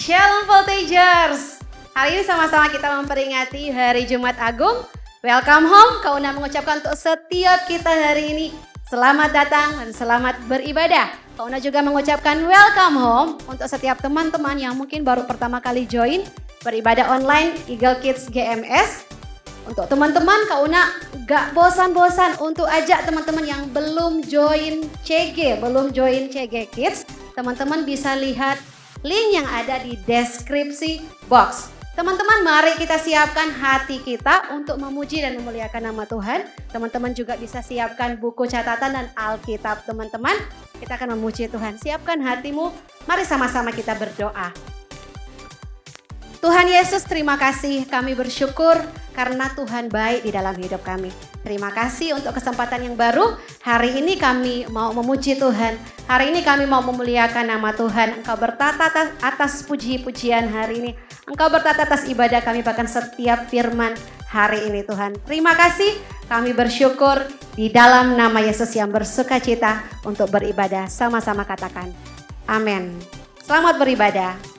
Shalom Voltagers. Hari ini sama-sama kita memperingati Hari Jumat Agung. Welcome home, Kauna mengucapkan untuk setiap kita hari ini selamat datang dan selamat beribadah. Kauna juga mengucapkan welcome home untuk setiap teman-teman yang mungkin baru pertama kali join beribadah online Eagle Kids GMS. Untuk teman-teman, Kauna gak bosan-bosan untuk ajak teman-teman yang belum join CG Kids. Teman-teman bisa lihat link yang ada di deskripsi box. Teman-teman, mari kita siapkan hati kita untuk memuji dan memuliakan nama Tuhan. Teman-teman juga bisa siapkan buku catatan dan Alkitab teman-teman. Kita akan memuji Tuhan. Siapkan hatimu, mari sama-sama kita berdoa. Tuhan Yesus, terima kasih, kami bersyukur karena Tuhan baik di dalam hidup kami. Terima kasih untuk kesempatan yang baru. Hari ini kami mau memuji Tuhan. Hari ini kami mau memuliakan nama Tuhan. Engkau bertata atas puji-pujian hari ini. Engkau bertata atas ibadah kami, bahkan setiap firman hari ini Tuhan. Terima kasih, kami bersyukur di dalam nama Yesus yang bersuka cita untuk beribadah. Sama-sama katakan, amin. Selamat beribadah.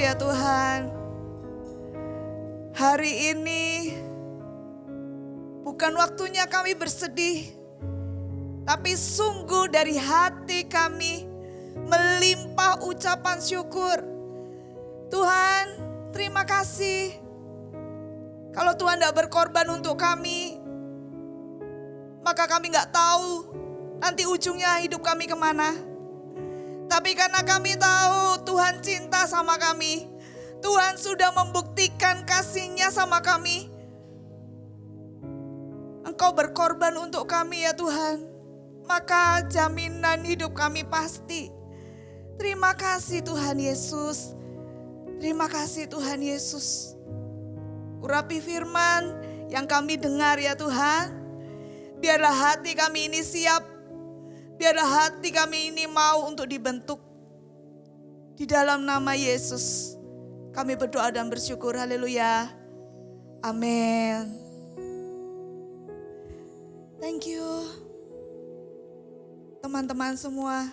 ya Tuhan. Hari ini bukan waktunya kami bersedih, tapi sungguh dari hati kami melimpah ucapan syukur. Tuhan, terima kasih. Kalau Tuhan tidak berkorban untuk kami, maka kami nggak tahu nanti ujungnya hidup kami kemana. Tapi karena kami tahu Tuhan cinta sama kami, Tuhan sudah membuktikan kasih-Nya sama kami. Engkau berkorban untuk kami ya Tuhan, maka jaminan hidup kami pasti. Terima kasih Tuhan Yesus. Terima kasih Tuhan Yesus. Urapi firman yang kami dengar ya Tuhan. Biarlah hati kami ini siap. Biarlah hati kami ini mau untuk dibentuk. Di dalam nama Yesus kami berdoa dan bersyukur. Haleluya. Amin. Thank you. Teman-teman semua.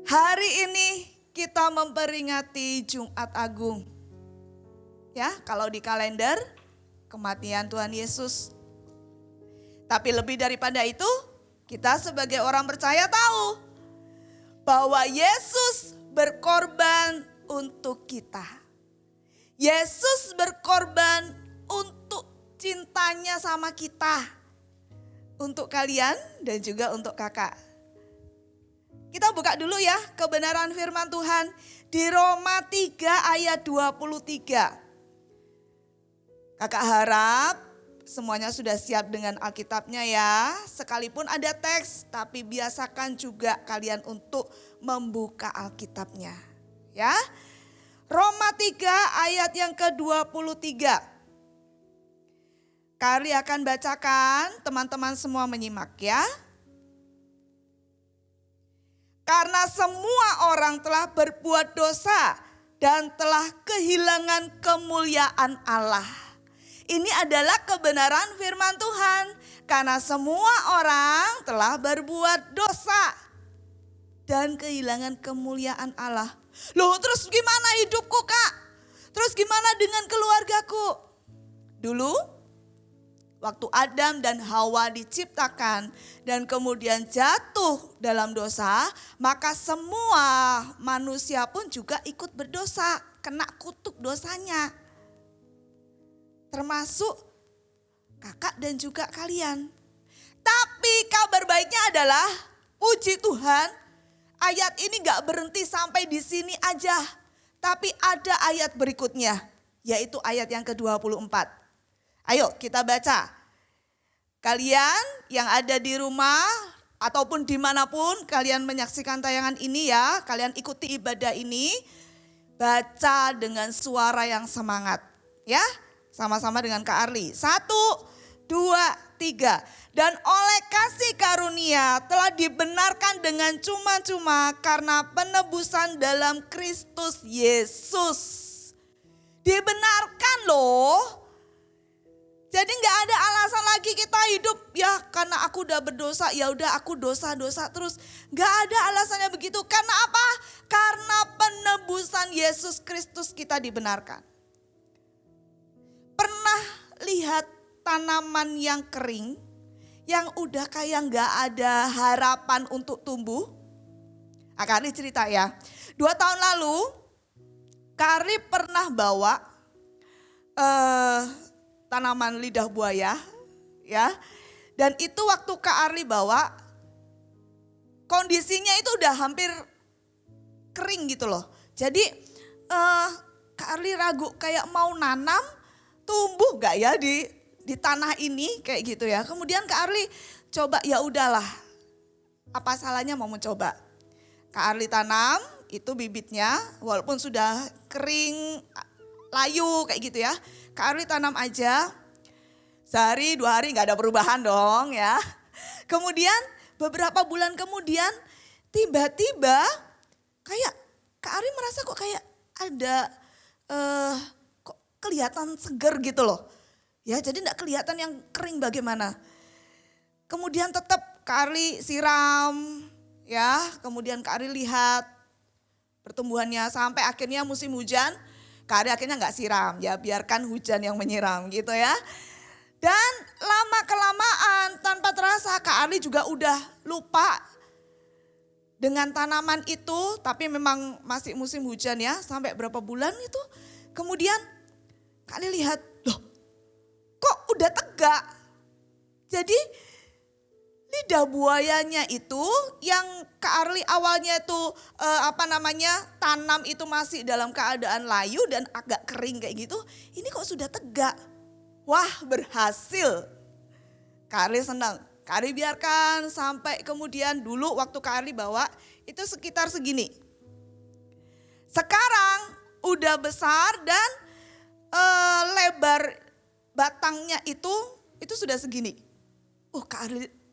Hari ini kita memperingati Jumat Agung. Ya, kalau di kalender kematian Tuhan Yesus. Tapi lebih daripada itu, kita sebagai orang percaya tahu bahwa Yesus berkorban untuk kita. Yesus berkorban untuk cintanya sama kita. Untuk kalian dan juga untuk kakak. Kita buka dulu ya kebenaran firman Tuhan di Roma 3 ayat 23. Kakak harap semuanya sudah siap dengan Alkitabnya ya. Sekalipun ada teks, tapi biasakan juga kalian untuk membuka Alkitabnya. Ya. Roma 3 ayat yang ke-23. Kari akan bacakan, teman-teman semua menyimak ya. Karena semua orang telah berbuat dosa dan telah kehilangan kemuliaan Allah. Ini adalah kebenaran firman Tuhan. Karena semua orang telah berbuat dosa dan kehilangan kemuliaan Allah. Loh, terus gimana hidupku, Kak? Terus gimana dengan keluargaku? Dulu waktu Adam dan Hawa diciptakan dan kemudian jatuh dalam dosa, maka semua manusia pun juga ikut berdosa, kena kutuk dosanya. Termasuk kakak dan juga kalian. Tapi kabar baiknya adalah, puji Tuhan, ayat ini gak berhenti sampai di sini aja. Tapi ada ayat berikutnya, yaitu ayat yang ke-24. Ayo kita baca. Kalian yang ada di rumah ataupun dimanapun kalian menyaksikan tayangan ini ya. Kalian ikuti ibadah ini. Baca dengan suara yang semangat. Ya, sama-sama dengan Kak Arli. 1, 2, 3. Dan oleh kasih karunia telah dibenarkan dengan cuma-cuma karena penebusan dalam Kristus Yesus. Dibenarkan loh. Jadi nggak ada alasan lagi kita hidup ya karena aku udah berdosa, ya udah aku dosa-dosa terus. Nggak ada alasannya begitu. Karena apa? Karena penebusan Yesus Kristus kita dibenarkan. Pernah lihat tanaman yang kering, yang udah kayak nggak ada harapan untuk tumbuh? Kak Ari cerita ya. 2 tahun lalu, Kak Ari pernah bawa tanaman lidah buaya, ya. Dan itu waktu Kak Arli bawa, kondisinya itu udah hampir kering gitu loh. Jadi Kak Arli ragu kayak mau nanam, tumbuh gak ya di tanah ini kayak gitu ya. Kemudian Kak Arli coba, ya udahlah, apa salahnya mau mencoba. Kak Arli tanam itu bibitnya, walaupun sudah kering, layu kayak gitu ya. Kak Arli tanam aja, sehari 2 hari gak ada perubahan dong ya. Kemudian beberapa bulan kemudian tiba-tiba kayak Kak Arli merasa kok kayak ada kok kelihatan seger gitu loh. Ya jadi gak kelihatan yang kering bagaimana. Kemudian tetap Kak Arli siram Ya, kemudian Kak Ari lihat pertumbuhannya sampai akhirnya musim hujan, Kak Ari akhirnya nggak siram, ya biarkan hujan yang menyiram gitu ya. Dan lama kelamaan tanpa terasa Kak Ari juga udah lupa dengan tanaman itu, tapi memang masih musim hujan ya, sampai berapa bulan itu. Kemudian Kak Ari lihat, loh kok udah tegak. Jadi lidah buayanya itu yang Kak Arli awalnya itu tanam itu masih dalam keadaan layu dan agak kering kayak gitu. Ini kok sudah tegak. Wah berhasil. Kak Arli senang. Kak Arli biarkan sampai kemudian dulu waktu Kak Arli bawa itu sekitar segini. Sekarang udah besar dan lebar batangnya itu sudah segini.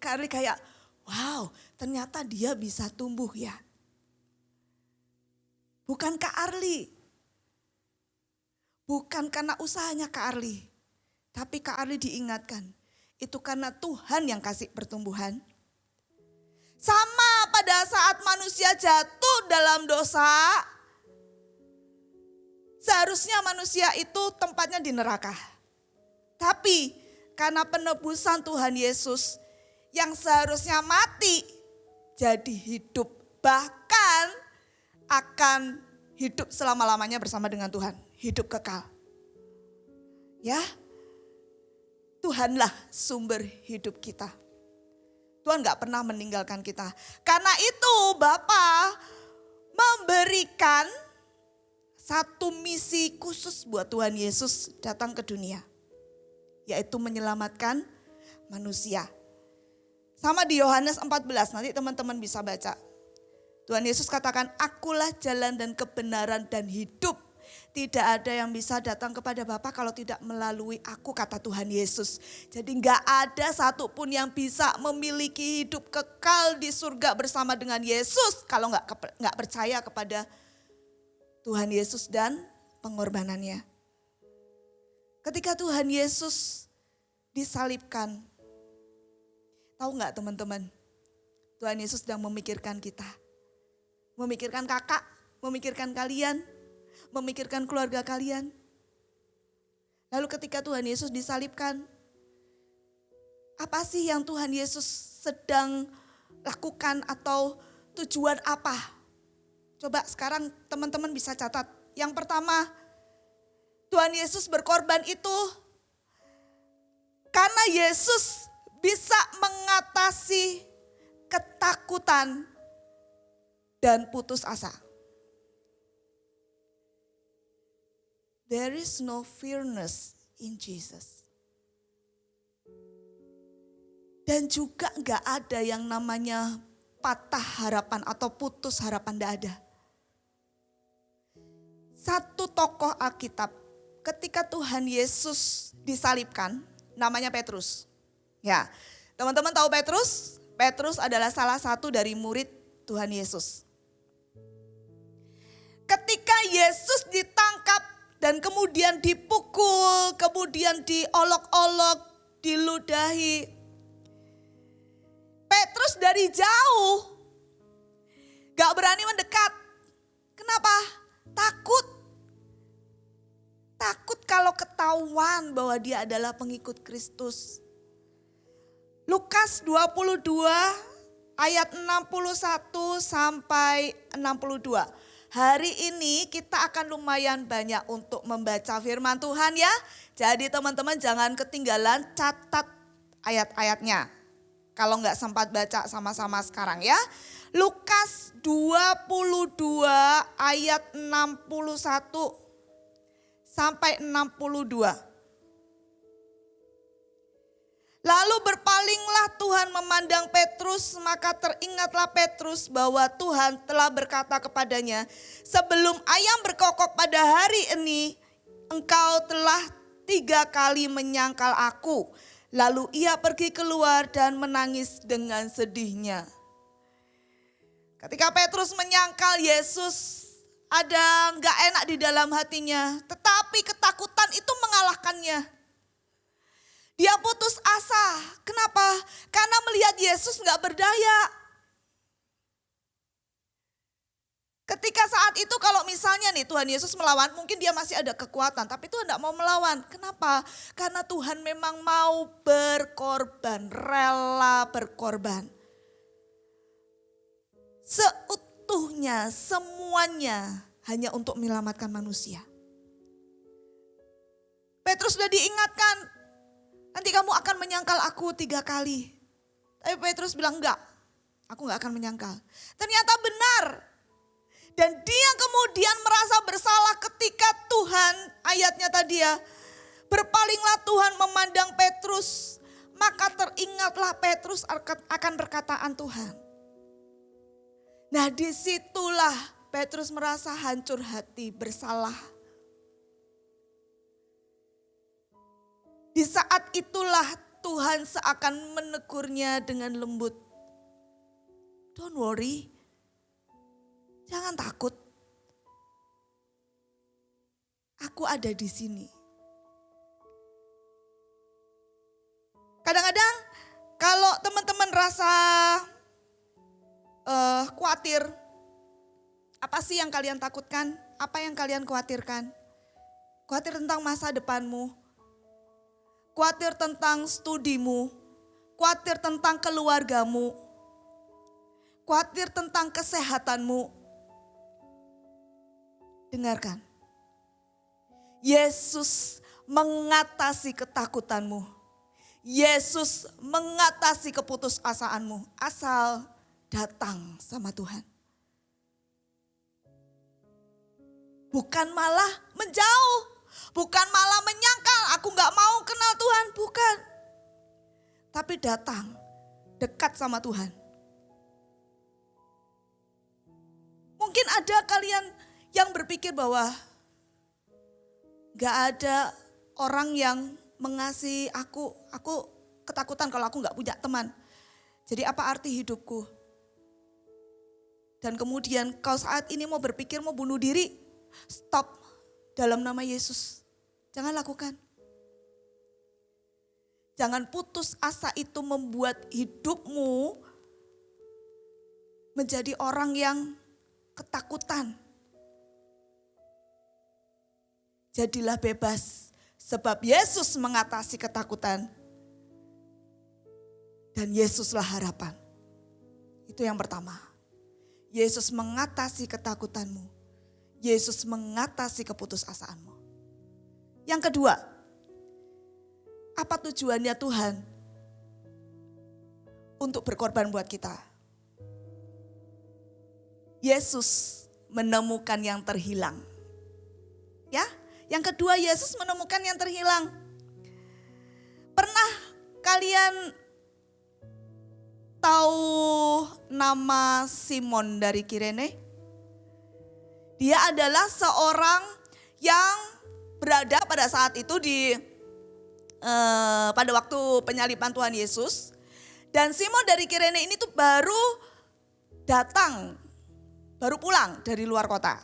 Kak Arli kayak, wow ternyata dia bisa tumbuh ya. Bukan Kak Arli, bukan karena usahanya Kak Arli. Tapi Kak Arli diingatkan, itu karena Tuhan yang kasih pertumbuhan. Sama pada saat manusia jatuh dalam dosa, seharusnya manusia itu tempatnya di neraka. Tapi karena penebusan Tuhan Yesus yang seharusnya mati jadi hidup, bahkan akan hidup selama-lamanya bersama dengan Tuhan, hidup kekal. Ya, Tuhanlah sumber hidup kita. Tuhan gak pernah meninggalkan kita. Karena itu Bapa memberikan satu misi khusus buat Tuhan Yesus datang ke dunia. Yaitu menyelamatkan manusia. Sama di Yohanes 14, nanti teman-teman bisa baca. Tuhan Yesus katakan, akulah jalan dan kebenaran dan hidup. Tidak ada yang bisa datang kepada Bapa kalau tidak melalui aku, kata Tuhan Yesus. Jadi gak ada satupun yang bisa memiliki hidup kekal di surga bersama dengan Yesus kalau gak percaya kepada Tuhan Yesus dan pengorbanannya. Ketika Tuhan Yesus disalibkan, tahu gak teman-teman? Tuhan Yesus sedang memikirkan kita. Memikirkan kakak, memikirkan kalian, memikirkan keluarga kalian. Lalu ketika Tuhan Yesus disalibkan, apa sih yang Tuhan Yesus sedang lakukan atau tujuan apa? Coba sekarang teman-teman bisa catat. Yang pertama, Tuhan Yesus berkorban itu karena Yesus bisa mengatasi ketakutan dan putus asa. There is no fearness in Jesus. Dan juga gak ada yang namanya patah harapan atau putus harapan, gak ada. Satu tokoh Alkitab ketika Tuhan Yesus disalibkan, namanya Petrus. Ya, teman-teman tahu Petrus? Petrus adalah salah satu dari murid Tuhan Yesus. Ketika Yesus ditangkap dan kemudian dipukul, kemudian diolok-olok, diludahi. Petrus dari jauh gak berani mendekat. Kenapa? Takut. Takut kalau ketahuan bahwa dia adalah pengikut Kristus. Lukas 22 ayat 61 sampai 62. Hari ini kita akan lumayan banyak untuk membaca firman Tuhan ya. Jadi teman-teman jangan ketinggalan, catat ayat-ayatnya. Kalau nggak sempat baca sama-sama sekarang ya. Lukas 22 ayat 61 sampai 62. Lalu berpalinglah Tuhan memandang Petrus, maka teringatlah Petrus bahwa Tuhan telah berkata kepadanya, sebelum ayam berkokok pada hari ini, engkau telah 3 kali menyangkal aku. Lalu ia pergi keluar dan menangis dengan sedihnya. Ketika Petrus menyangkal Yesus, ada gak enak di dalam hatinya, tetapi ketakutan itu mengalahkannya. Dia putus asa. Kenapa? Karena melihat Yesus gak berdaya. Ketika saat itu kalau misalnya nih Tuhan Yesus melawan, mungkin dia masih ada kekuatan. Tapi Tuhan tidak mau melawan. Kenapa? Karena Tuhan memang mau berkorban, rela berkorban. Seutuhnya, semuanya hanya untuk menyelamatkan manusia. Petrus sudah diingatkan, nanti kamu akan menyangkal aku 3 kali. Tapi Petrus bilang enggak, aku enggak akan menyangkal. Ternyata benar. Dan dia kemudian merasa bersalah ketika Tuhan, ayatnya tadi ya, berpalinglah Tuhan memandang Petrus, maka teringatlah Petrus akan perkataan Tuhan. Nah disitulah Petrus merasa hancur hati, bersalah. Di saat itulah Tuhan seakan menegurnya dengan lembut. Don't worry, jangan takut. Aku ada di sini. Kadang-kadang kalau teman-teman rasa khawatir, apa sih yang kalian takutkan? Apa yang kalian khawatirkan? Khawatir tentang masa depanmu. Khawatir tentang studimu, khawatir tentang keluargamu, khawatir tentang kesehatanmu. Dengarkan, Yesus mengatasi ketakutanmu. Yesus mengatasi keputusasaanmu, asal datang sama Tuhan. Bukan malah menjauh. Bukan malah menyangkal, aku gak mau kenal Tuhan, bukan. Tapi datang, dekat sama Tuhan. Mungkin ada kalian yang berpikir bahwa gak ada orang yang mengasihi aku ketakutan kalau aku gak punya teman. Jadi apa arti hidupku? Dan kemudian kau saat ini mau berpikir mau bunuh diri, stop dalam nama Yesus. Jangan lakukan. Jangan putus asa itu membuat hidupmu menjadi orang yang ketakutan. Jadilah bebas sebab Yesus mengatasi ketakutan. Dan Yesuslah harapan. Itu yang pertama. Yesus mengatasi ketakutanmu. Yesus mengatasi keputusasaanmu. Yang kedua, apa tujuannya Tuhan untuk berkorban buat kita? Yesus menemukan yang terhilang. Ya, yang kedua Yesus menemukan yang terhilang. Pernah kalian tahu nama Simon dari Kirene? Dia adalah seorang yang berada pada saat itu pada waktu penyaliban Tuhan Yesus. Dan Simon dari Kirene ini tuh baru pulang dari luar kota.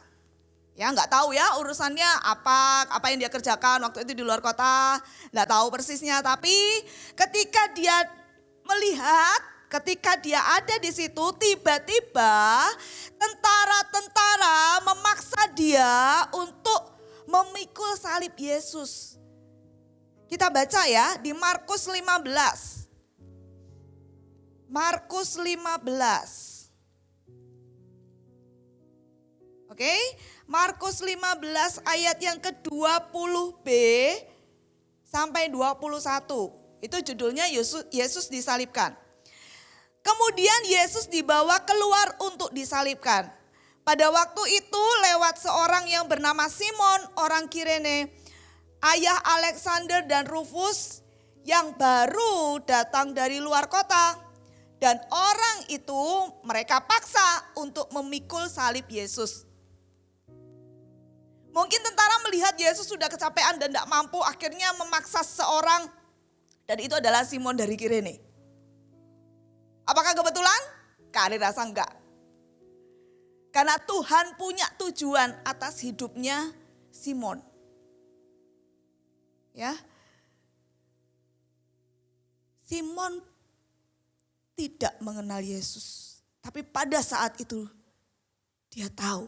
Ya nggak tahu ya urusannya apa yang dia kerjakan waktu itu di luar kota. Nggak tahu persisnya, tapi ketika dia ada di situ, tiba-tiba tentara-tentara memaksa dia untuk memikul salib Yesus. Kita baca ya di Markus 15. Markus 15. Oke, Markus 15 ayat yang ke-20b sampai 21. Itu judulnya Yesus disalibkan. Kemudian Yesus dibawa keluar untuk disalibkan. Pada waktu itu lewat seorang yang bernama Simon orang Kirene, ayah Alexander dan Rufus yang baru datang dari luar kota. Dan orang itu mereka paksa untuk memikul salib Yesus. Mungkin tentara melihat Yesus sudah kecapean dan tidak mampu, akhirnya memaksa seorang, dan itu adalah Simon dari Kirene. Apakah kebetulan? Kali rasa enggak. Karena Tuhan punya tujuan atas hidupnya Simon. Ya. Simon tidak mengenal Yesus, tapi pada saat itu dia tahu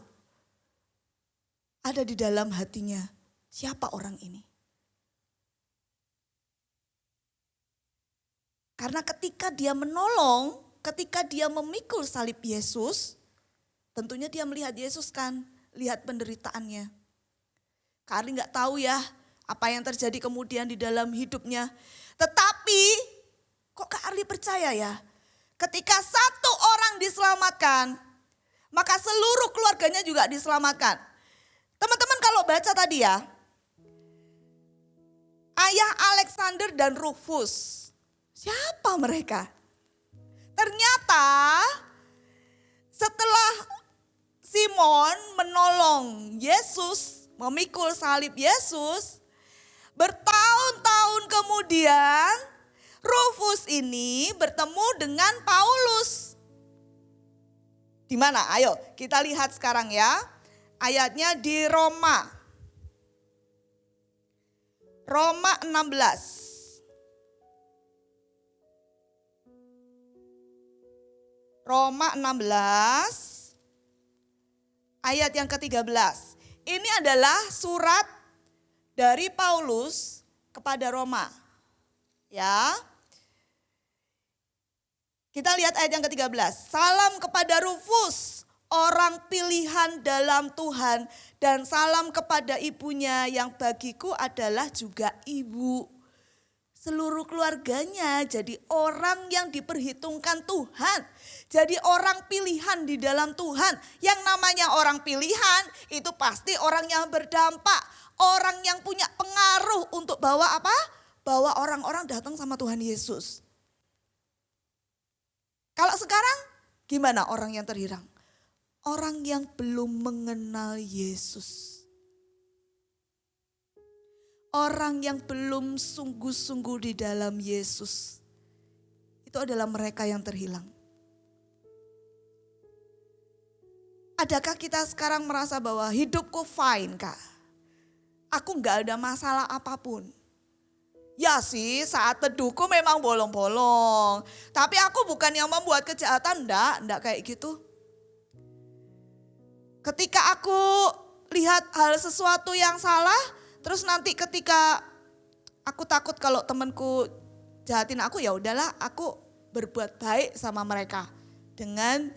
ada di dalam hatinya, siapa orang ini? Karena ketika dia menolong, ketika dia memikul salib Yesus, tentunya dia melihat Yesus kan, lihat penderitaannya. Kak Arli gak tahu ya apa yang terjadi kemudian di dalam hidupnya. Tetapi kok Kak Arli percaya ya, ketika satu orang diselamatkan, maka seluruh keluarganya juga diselamatkan. Teman-teman kalau baca tadi ya, ayah Alexander dan Rufus, siapa mereka? Ternyata setelah Simon menolong Yesus, memikul salib Yesus, bertahun-tahun kemudian Rufus ini bertemu dengan Paulus. Di mana? Ayo kita lihat sekarang ya. Ayatnya di Roma. Roma 16. Roma 16 ayat yang ke-13. Ini adalah surat dari Paulus kepada Roma. Ya. Kita lihat ayat yang ke-13. Salam kepada Rufus, orang pilihan dalam Tuhan, dan salam kepada ibunya yang bagiku adalah juga ibu. Seluruh keluarganya jadi orang yang diperhitungkan Tuhan. Jadi orang pilihan di dalam Tuhan. Yang namanya orang pilihan itu pasti orang yang berdampak. Orang yang punya pengaruh untuk bawa apa? Bawa orang-orang datang sama Tuhan Yesus. Kalau sekarang gimana orang yang terhilang? Orang yang belum mengenal Yesus. Orang yang belum sungguh-sungguh di dalam Yesus. Itu adalah mereka yang terhilang. Adakah kita sekarang merasa bahwa hidupku fine Kak? Aku gak ada masalah apapun. Ya sih saat teduhku memang bolong-bolong. Tapi aku bukan yang membuat kejahatan, enggak kayak gitu. Ketika aku lihat hal sesuatu yang salah, terus nanti ketika aku takut kalau temanku jahatin aku, ya udahlah aku berbuat baik sama mereka dengan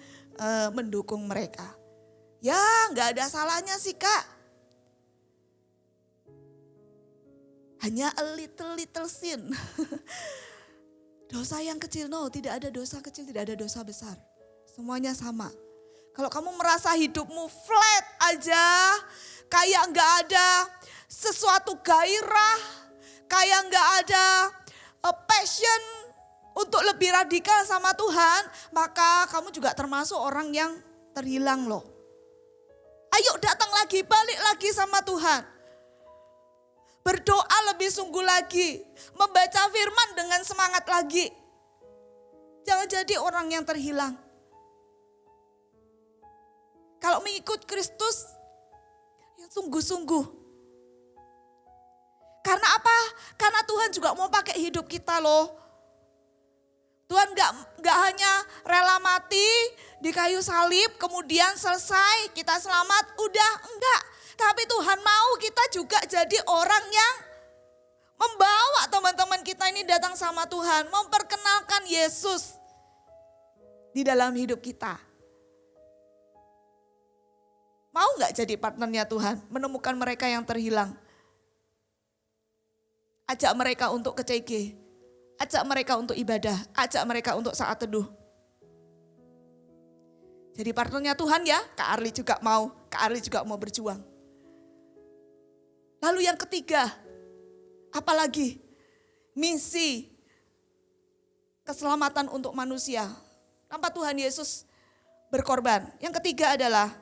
mendukung mereka. Ya nggak ada salahnya sih Kak. Hanya a little sin. Dosa yang kecil, no, tidak ada dosa kecil, tidak ada dosa besar. Semuanya sama. Kalau kamu merasa hidupmu flat aja, kayak nggak ada sesuatu gairah, kayak nggak ada passion untuk lebih radikal sama Tuhan, maka kamu juga termasuk orang yang terhilang loh. Ayo datang lagi, balik lagi sama Tuhan. Berdoa lebih sungguh lagi, membaca firman dengan semangat lagi. Jangan jadi orang yang terhilang. Kalau mengikut Kristus, yang sungguh-sungguh. Karena apa? Karena Tuhan juga mau pakai hidup kita loh. Tuhan gak hanya rela mati di kayu salib, kemudian selesai, kita selamat, udah, enggak. Tapi Tuhan mau kita juga jadi orang yang membawa teman-teman kita ini datang sama Tuhan. Memperkenalkan Yesus di dalam hidup kita. Mau gak jadi partnernya Tuhan? Menemukan mereka yang terhilang. Ajak mereka untuk ke CG. Ajak mereka untuk ibadah. Ajak mereka untuk saat teduh. Jadi partnernya Tuhan ya, Kak Arli juga mau. Kak Arli juga mau berjuang. Lalu yang ketiga, apalagi misi keselamatan untuk manusia. Tanpa Tuhan Yesus berkorban. Yang ketiga adalah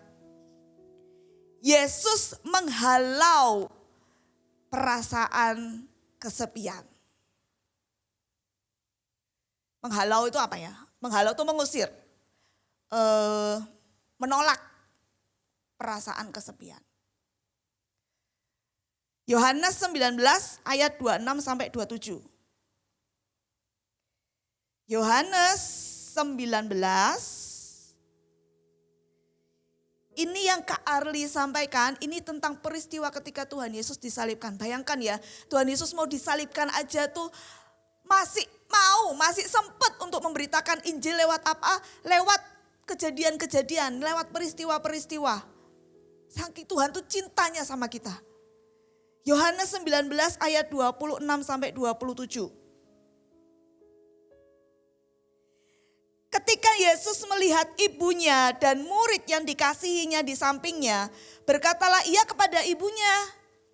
Yesus menghalau perasaan kesepian. Menghalau itu apa ya? Menghalau itu mengusir. Menolak perasaan kesepian. Yohanes 19 ayat 26 sampai 27. Yohanes 19 Ini yang Kak Arli sampaikan, ini tentang peristiwa ketika Tuhan Yesus disalibkan. Bayangkan ya, Tuhan Yesus mau disalibkan aja tuh masih sempat untuk memberitakan Injil lewat apa? Lewat kejadian-kejadian, lewat peristiwa-peristiwa. Saking Tuhan tuh cintanya sama kita. Yohanes 19 ayat 26 sampai 27. Ketika Yesus melihat ibunya dan murid yang dikasihinya di sampingnya, berkatalah ia kepada ibunya,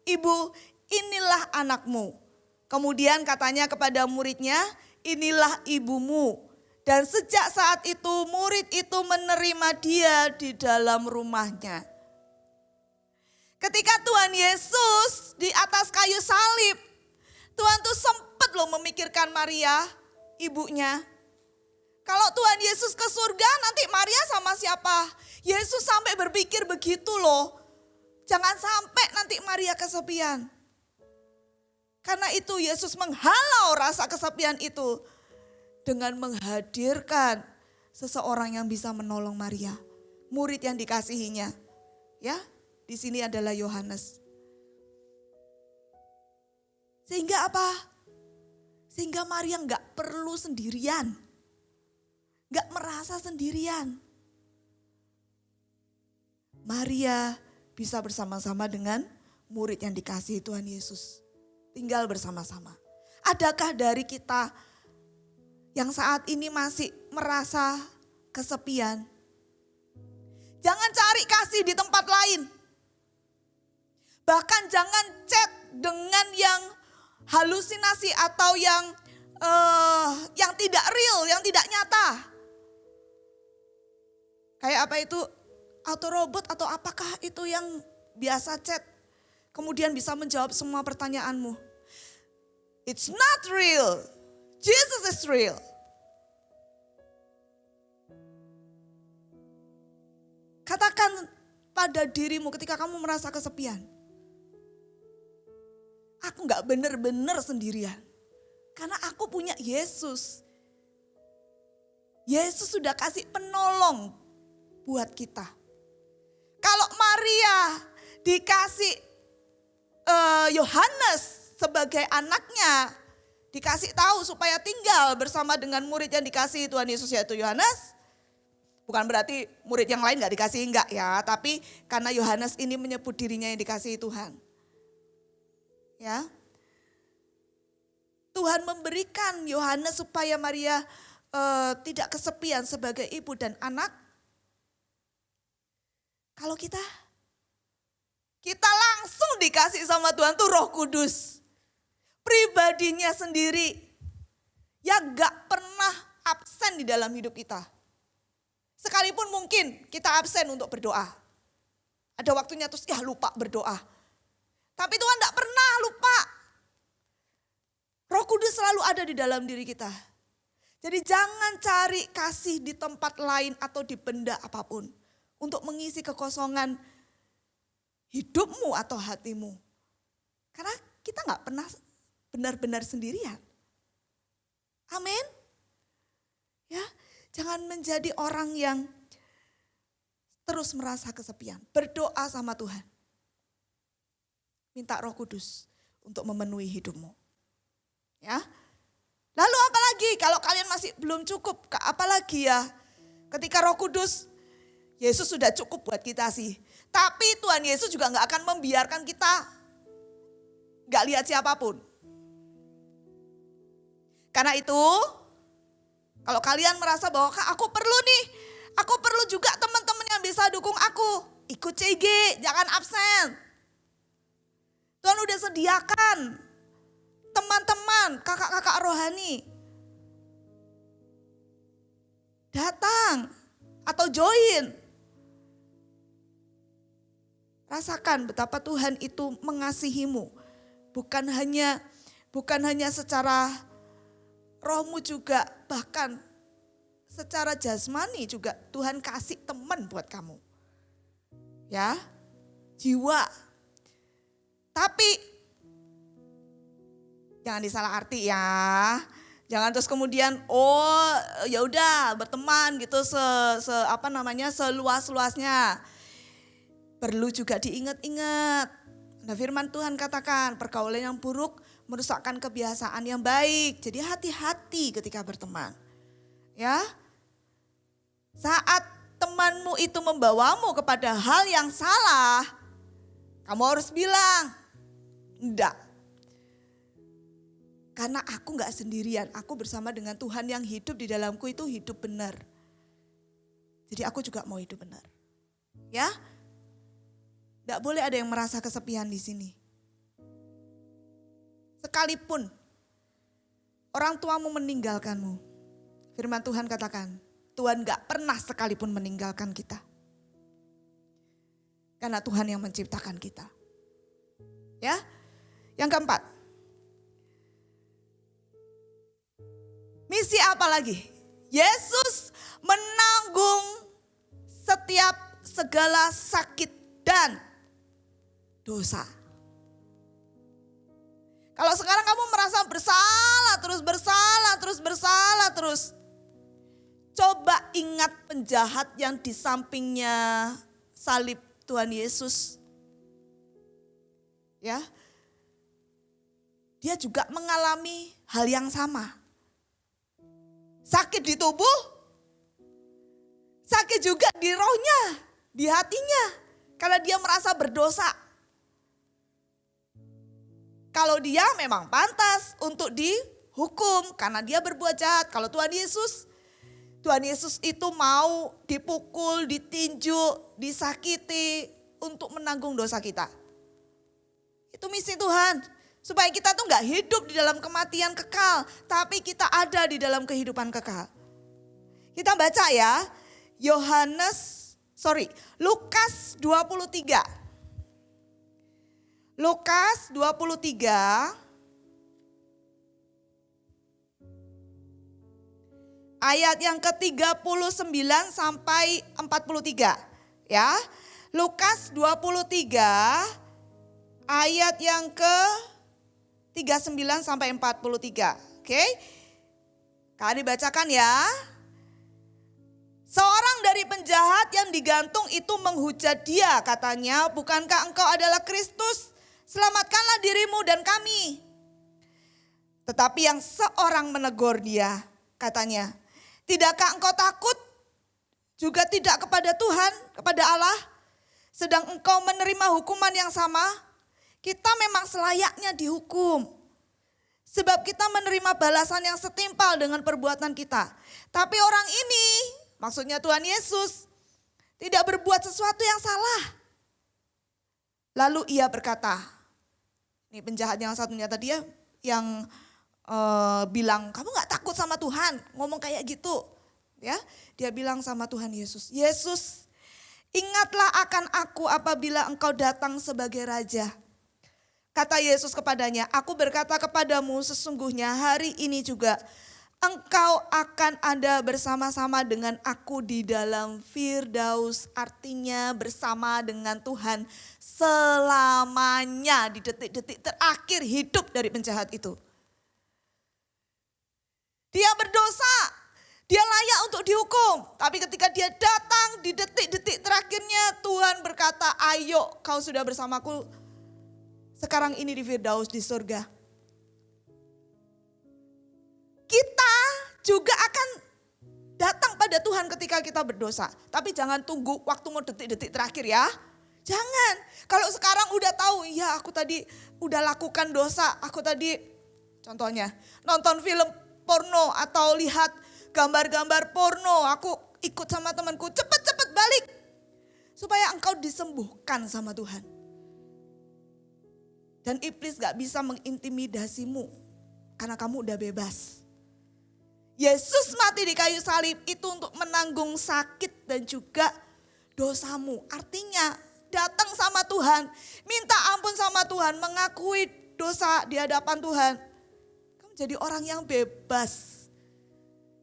"Ibu, inilah anakmu." Kemudian katanya kepada muridnya, "Inilah ibumu." Dan sejak saat itu murid itu menerima dia di dalam rumahnya. Ketika Tuhan Yesus di atas kayu salib, Tuhan tuh sempat loh memikirkan Maria, ibunya. Kalau Tuhan Yesus ke surga nanti Maria sama siapa? Yesus sampai berpikir begitu loh. Jangan sampai nanti Maria kesepian. Karena itu Yesus menghalau rasa kesepian itu dengan menghadirkan seseorang yang bisa menolong Maria, murid yang dikasihinya. Ya, di sini adalah Yohanes. Sehingga apa? Sehingga Maria nggak perlu sendirian. Gak merasa sendirian. Maria bisa bersama-sama dengan murid yang dikasihi Tuhan Yesus. Tinggal bersama-sama. Adakah dari kita yang saat ini masih merasa kesepian? Jangan cari kasih di tempat lain. Bahkan jangan chat dengan yang halusinasi atau yang tidak real, yang tidak nyata. Kayak apa itu? Autorobot atau apakah itu yang biasa chat? Kemudian bisa menjawab semua pertanyaanmu. It's not real. Jesus is real. Katakan pada dirimu ketika kamu merasa kesepian. Aku gak benar-benar sendirian. Karena aku punya Yesus. Yesus sudah kasih penolong buat kita. Kalau Maria dikasih Yohanes sebagai anaknya, dikasih tahu supaya tinggal bersama dengan murid yang dikasihi Tuhan Yesus yaitu Yohanes. Bukan berarti murid yang lain gak dikasihi, enggak ya. Tapi karena Yohanes ini menyebut dirinya yang dikasihi Tuhan. Ya. Tuhan memberikan Yohanes supaya Maria tidak kesepian sebagai ibu dan anak. Kalau kita langsung dikasih sama Tuhan tuh Roh Kudus. Pribadinya sendiri yang gak pernah absen di dalam hidup kita. Sekalipun mungkin kita absen untuk berdoa. Ada waktunya terus lupa berdoa. Tapi Tuhan gak pernah lupa. Roh Kudus selalu ada di dalam diri kita. Jadi jangan cari kasih di tempat lain atau di benda apapun. Untuk mengisi kekosongan hidupmu atau hatimu. Karena kita gak pernah benar-benar sendirian. Amin. Ya, jangan menjadi orang yang terus merasa kesepian. Berdoa sama Tuhan. Minta Roh Kudus untuk memenuhi hidupmu. Ya. Lalu apalagi kalau kalian masih belum cukup, apalagi ya ketika Roh Kudus, Yesus sudah cukup buat kita sih. Tapi Tuhan Yesus juga gak akan membiarkan kita gak lihat siapapun. Karena itu kalau kalian merasa bahwa aku perlu nih, aku perlu juga teman-teman yang bisa dukung aku. Ikut CG, jangan absen. Tuhan udah sediakan teman-teman, kakak-kakak rohani. Datang atau join. Rasakan betapa Tuhan itu mengasihimu. Bukan hanya secara rohmu juga, bahkan secara jasmani juga Tuhan kasih teman buat kamu. Ya, jiwa. Tapi jangan disalah arti ya. Jangan terus kemudian ya udah berteman gitu seluas-luasnya. perlu juga diingat-ingat. Nah, firman Tuhan katakan pergaulan yang buruk merusakkan kebiasaan yang baik. Jadi hati-hati ketika berteman. Ya. Saat temanmu itu membawamu kepada hal yang salah, kamu harus bilang, enggak. Karena aku enggak sendirian, aku bersama dengan Tuhan yang hidup di dalamku itu hidup benar. Jadi aku juga mau hidup benar. Ya. Enggak boleh ada yang merasa kesepian di sini. Sekalipun orang tuamu meninggalkanmu, firman Tuhan katakan, Tuhan gak pernah sekalipun meninggalkan kita. Karena Tuhan yang menciptakan kita. Ya, yang keempat. Misi apa lagi? Yesus menanggung setiap segala sakit dan dosa. Kalau sekarang kamu merasa bersalah terus. Coba ingat penjahat yang di sampingnya salib Tuhan Yesus. Ya. Dia juga mengalami hal yang sama. Sakit di tubuh, sakit juga di rohnya, di hatinya. Karena dia merasa berdosa. Kalau dia memang pantas untuk dihukum karena dia berbuat jahat. Kalau Tuhan Yesus itu mau dipukul, ditinju, disakiti untuk menanggung dosa kita. Itu misi Tuhan. Supaya kita tuh gak hidup di dalam kematian kekal. Tapi kita ada di dalam kehidupan kekal. Kita baca ya. Lukas 23. Lukas 23 ayat yang ke-39 sampai 43 ya. Lukas 23 ayat yang ke-39 sampai 43. Oke. Kak dibacakan ya. Seorang dari penjahat yang digantung itu menghujat dia, katanya, "Bukankah engkau adalah Kristus? Selamatkanlah dirimu dan kami." Tetapi yang seorang menegur dia, katanya, "Tidakkah engkau takut juga tidak kepada Tuhan, kepada Allah? Sedang engkau menerima hukuman yang sama? Kita memang selayaknya dihukum. Sebab kita menerima balasan yang setimpal dengan perbuatan kita. Tapi orang ini," maksudnya Tuhan Yesus, "tidak berbuat sesuatu yang salah." Lalu ia berkata, ini penjahat yang satunya tadi yang bilang, "Kamu gak takut sama Tuhan?" Ngomong kayak gitu. Ya, dia bilang sama Tuhan Yesus, "Yesus, ingatlah akan aku apabila engkau datang sebagai raja." Kata Yesus kepadanya, "Aku berkata kepadamu, sesungguhnya hari ini juga engkau akan ada bersama-sama dengan aku di dalam Firdaus." Artinya bersama dengan Tuhan selamanya di detik-detik terakhir hidup dari penjahat itu. Dia berdosa, dia layak untuk dihukum. Tapi ketika dia datang di detik-detik terakhirnya, Tuhan berkata, "Ayo, kau sudah bersamaku sekarang ini di Firdaus, di surga." Kita juga akan datang pada Tuhan ketika kita berdosa. Tapi jangan tunggu waktu mau detik-detik terakhir ya. Jangan. Kalau sekarang udah tahu, ya aku tadi udah lakukan dosa. Aku tadi contohnya nonton film porno atau lihat gambar-gambar porno. Aku ikut sama temanku, cepet-cepet balik. Supaya engkau disembuhkan sama Tuhan. Dan iblis gak bisa mengintimidasimu karena kamu udah bebas. Yesus mati di kayu salib itu untuk menanggung sakit dan juga dosamu. Artinya datang sama Tuhan, minta ampun sama Tuhan, mengakui dosa di hadapan Tuhan. Kamu jadi orang yang bebas.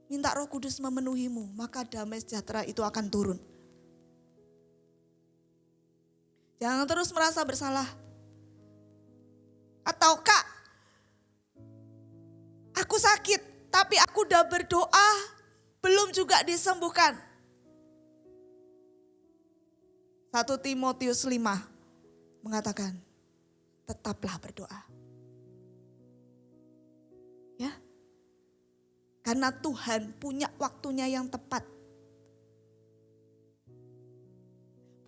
Minta Roh Kudus memenuhimu, maka damai sejahtera itu akan turun. Jangan terus merasa bersalah. Atau, "Kak, aku sakit, tapi aku udah berdoa, belum juga disembuhkan." 1 Timotius 5 mengatakan, tetaplah berdoa. Ya. Karena Tuhan punya waktunya yang tepat.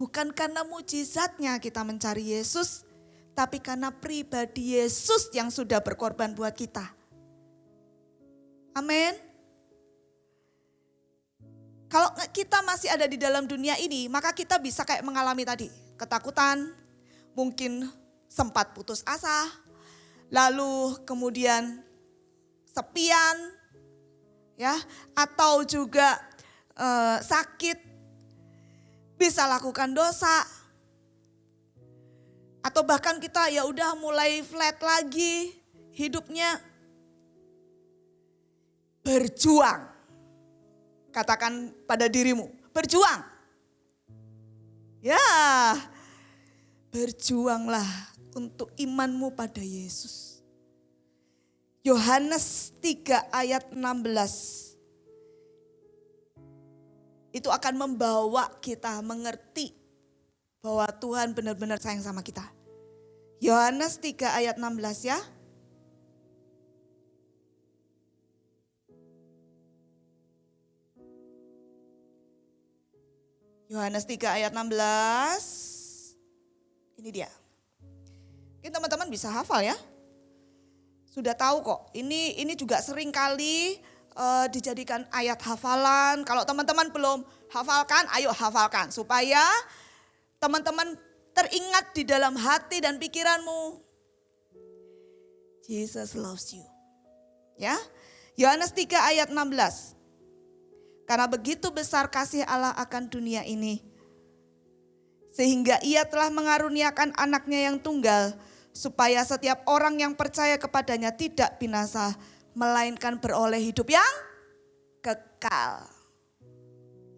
Bukan karena mujizatnya kita mencari Yesus, tapi karena pribadi Yesus yang sudah berkorban buat kita. Amin. Kalau kita masih ada di dalam dunia ini, maka kita bisa kayak mengalami tadi, ketakutan, mungkin sempat putus asa, lalu kemudian sepian, ya, atau juga sakit, bisa lakukan dosa, atau bahkan kita ya udah mulai flat lagi hidupnya. Berjuang, katakan pada dirimu, berjuang. Ya, berjuanglah untuk imanmu pada Yesus. Yohanes 3 ayat 16. Itu akan membawa kita mengerti bahwa Tuhan benar-benar sayang sama kita. Yohanes 3 ayat 16 ya. Yohanes 3 ayat 16. Ini dia. Mungkin teman-teman bisa hafal ya. Sudah tahu kok. Ini juga sering kali dijadikan ayat hafalan. Kalau teman-teman belum hafalkan, ayo hafalkan. Supaya teman-teman teringat di dalam hati dan pikiranmu. Jesus loves you. Ya, Yohanes 3 ayat 16. Karena begitu besar kasih Allah akan dunia ini, sehingga ia telah mengaruniakan anaknya yang tunggal, supaya setiap orang yang percaya kepadanya tidak binasa, melainkan beroleh hidup yang kekal.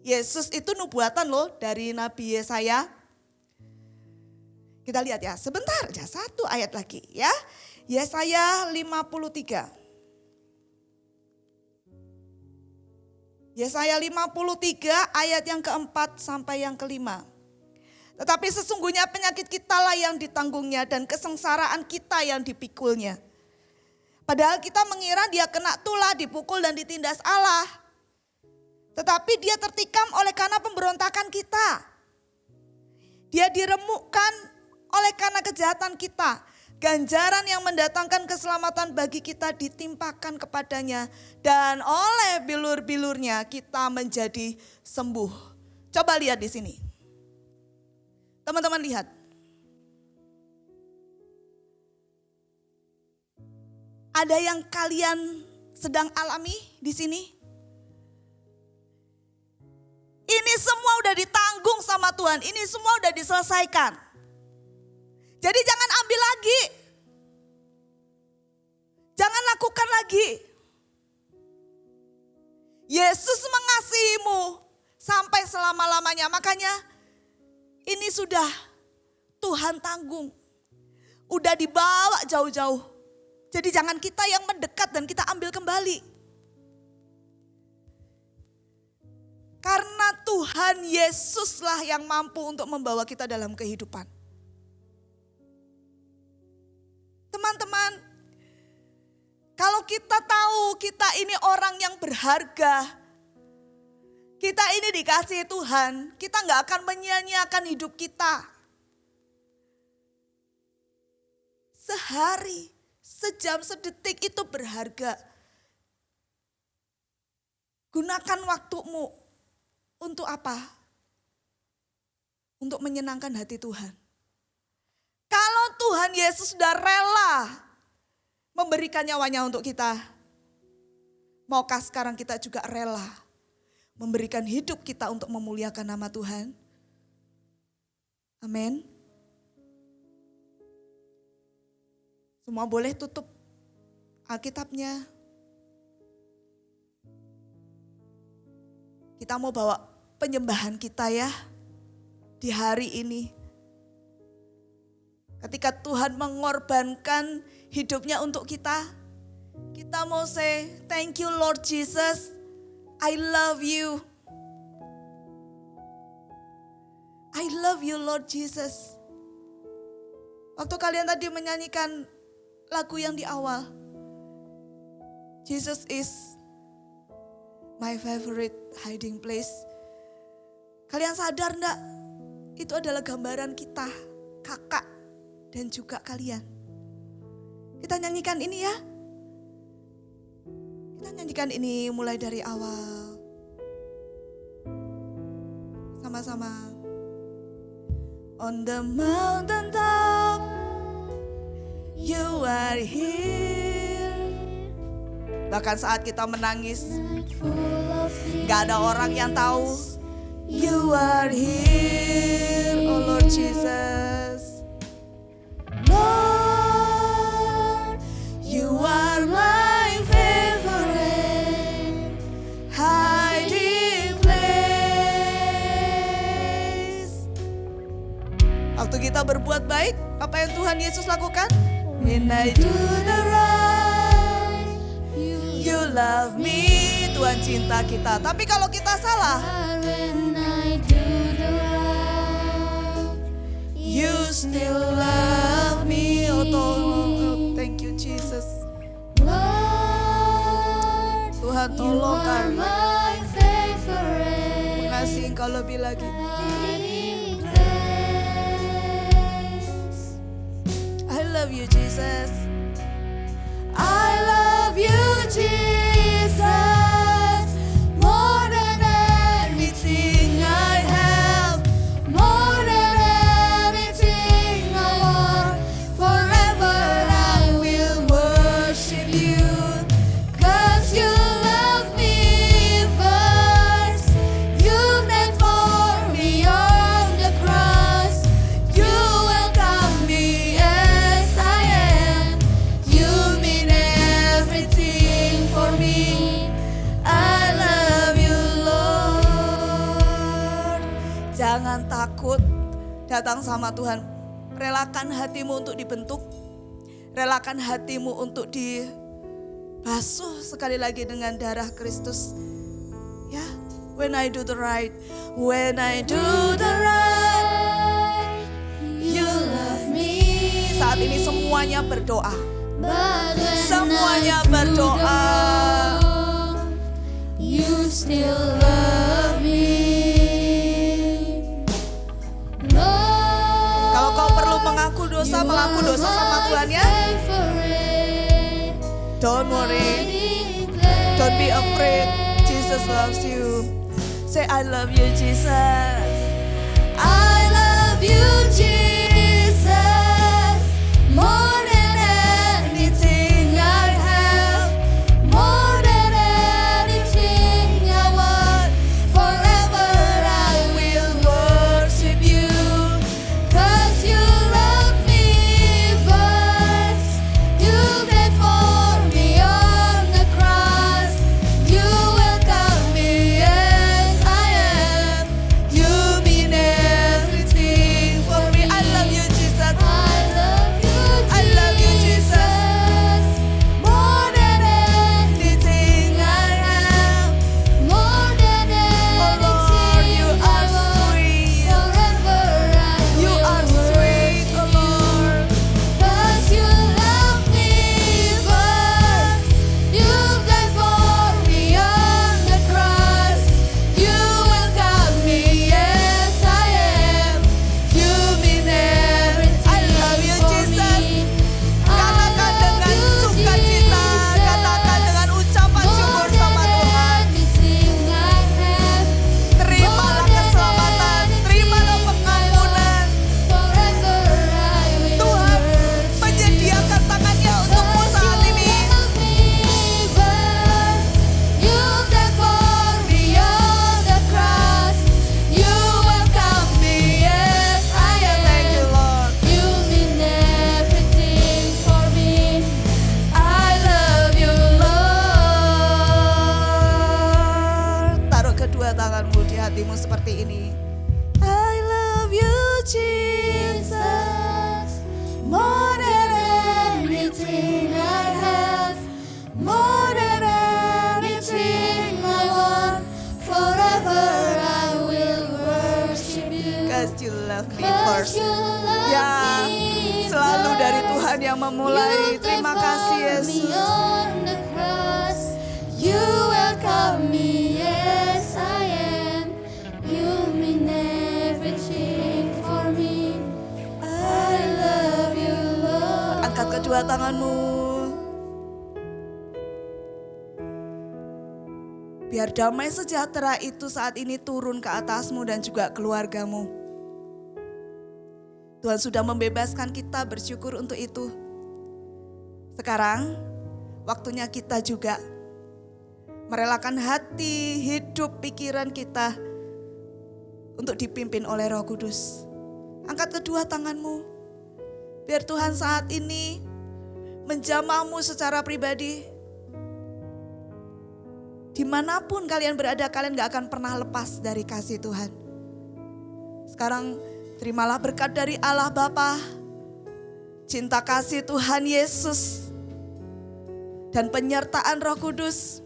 Yesus itu nubuatan loh dari Nabi Yesaya. Kita lihat ya, sebentar aja, satu ayat lagi ya. Yesaya 53. Yesaya 53 ayat yang keempat sampai yang kelima. Tetapi sesungguhnya penyakit kitalah yang ditanggungnya dan kesengsaraan kita yang dipikulnya. Padahal kita mengira dia kena tulah, dipukul dan ditindas Allah. Tetapi dia tertikam oleh karena pemberontakan kita. Dia diremukkan oleh karena kejahatan kita. Ganjaran yang mendatangkan keselamatan bagi kita ditimpakan kepadanya. Dan oleh bilur-bilurnya kita menjadi sembuh. Coba lihat di sini. Teman-teman lihat. Ada yang kalian sedang alami di sini? Ini semua udah ditanggung sama Tuhan. Ini semua udah diselesaikan. Jadi jangan ambil lagi. Jangan lakukan lagi. Yesus mengasihimu sampai selama-lamanya. Makanya ini sudah Tuhan tanggung. Udah dibawa jauh-jauh. Jadi jangan kita yang mendekat dan kita ambil kembali. Karena Tuhan Yesuslah yang mampu untuk membawa kita dalam kehidupan. Teman-teman, kalau kita tahu kita ini orang yang berharga, kita ini dikasihi Tuhan, kita gak akan menyia-nyiakan hidup kita. Sehari, sejam, sedetik itu berharga. Gunakan waktumu untuk apa? Untuk menyenangkan hati Tuhan. Kalau Tuhan Yesus sudah rela memberikan nyawanya untuk kita, maukah sekarang kita juga rela memberikan hidup kita untuk memuliakan nama Tuhan? Amin. Semua boleh tutup Alkitabnya. Kita mau bawa penyembahan kita ya di hari ini. Ketika Tuhan mengorbankan hidupnya untuk kita, kita mau say thank you Lord Jesus, I love you. I love you Lord Jesus. Waktu kalian tadi menyanyikan lagu yang di awal, Jesus is my favorite hiding place. Kalian sadar enggak? Itu adalah gambaran kita, kakak dan juga kalian. Kita nyanyikan ini ya. Kita nyanyikan ini mulai dari awal. Sama-sama. On the mountain top, you are here. Bahkan saat kita menangis, gak ada orang yang tahu. You are here, oh Lord Jesus. Lord, you are my favorite hiding place. Waktu kita berbuat baik, apa yang Tuhan Yesus lakukan? When I do the right, you love me. Tuhan cinta kita. Tapi kalau kita salah, you still love me. Oh, thank you Jesus. Tuhan tolong kami mengasihi Engkau lebih lagi. I love you Jesus. I love you Jesus. More than anything I have. More than anything I want. Forever I will worship you. 'Cause you love me first. You died for me on the cross. You welcome me as I am. You mean everything for me. I love you Lord. Jangan takut datang sama Tuhan. Relakan hatimu untuk dibentuk. Relakan hatimu untuk dibasuh sekali lagi dengan darah Kristus. Ya, when I do the right, when I do the right, you love me. Saat ini semuanya berdoa. Semuanya berdoa. You still love me. Kalau kau perlu mengaku dosa sama Tuhan ya. Don't worry. Don't be afraid. Jesus loves you. Say I love you Jesus. I love you Jesus. More than anything I have. More than anything I want. Forever I will worship you. 'Cause you love me first. You died for me on the cross. You welcome me as I am. You mean everything for me. I stars. Ya, selalu dari Tuhan yang memulai. Terima kasih Yesus. You welcome me as I am. You mean everything for me. I love you, Lord. Angkat kedua tanganmu. Biar damai sejahtera itu saat ini turun ke atasmu dan juga keluargamu. Tuhan sudah membebaskan kita, bersyukur untuk itu. Sekarang waktunya kita juga merelakan hati, hidup, pikiran kita untuk dipimpin oleh Roh Kudus. Angkat kedua tanganmu. Biar Tuhan saat ini menjamahmu secara pribadi. Dimanapun kalian berada, kalian gak akan pernah lepas dari kasih Tuhan. Sekarang terimalah berkat dari Allah Bapa, cinta kasih Tuhan Yesus, dan penyertaan Roh Kudus.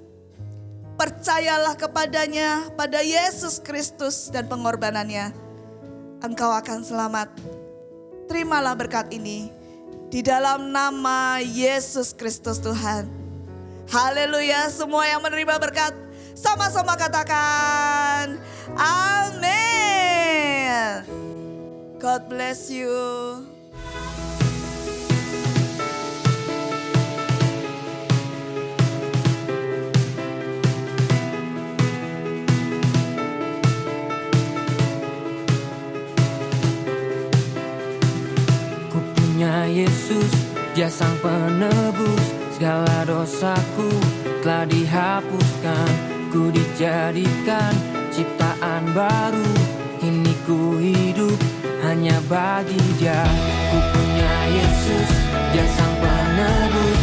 Percayalah kepadanya, pada Yesus Kristus dan pengorbanannya. Engkau akan selamat. Terimalah berkat ini di dalam nama Yesus Kristus Tuhan. Haleluya, semua yang menerima berkat sama-sama katakan amin. God bless you. Ku punya Yesus, Dia sang penebus. Segala dosaku telah dihapuskan. Ku dijadikan ciptaan baru. Kini ku hidup hanya bagi Dia. Ku punya Yesus, Dia sang penebus.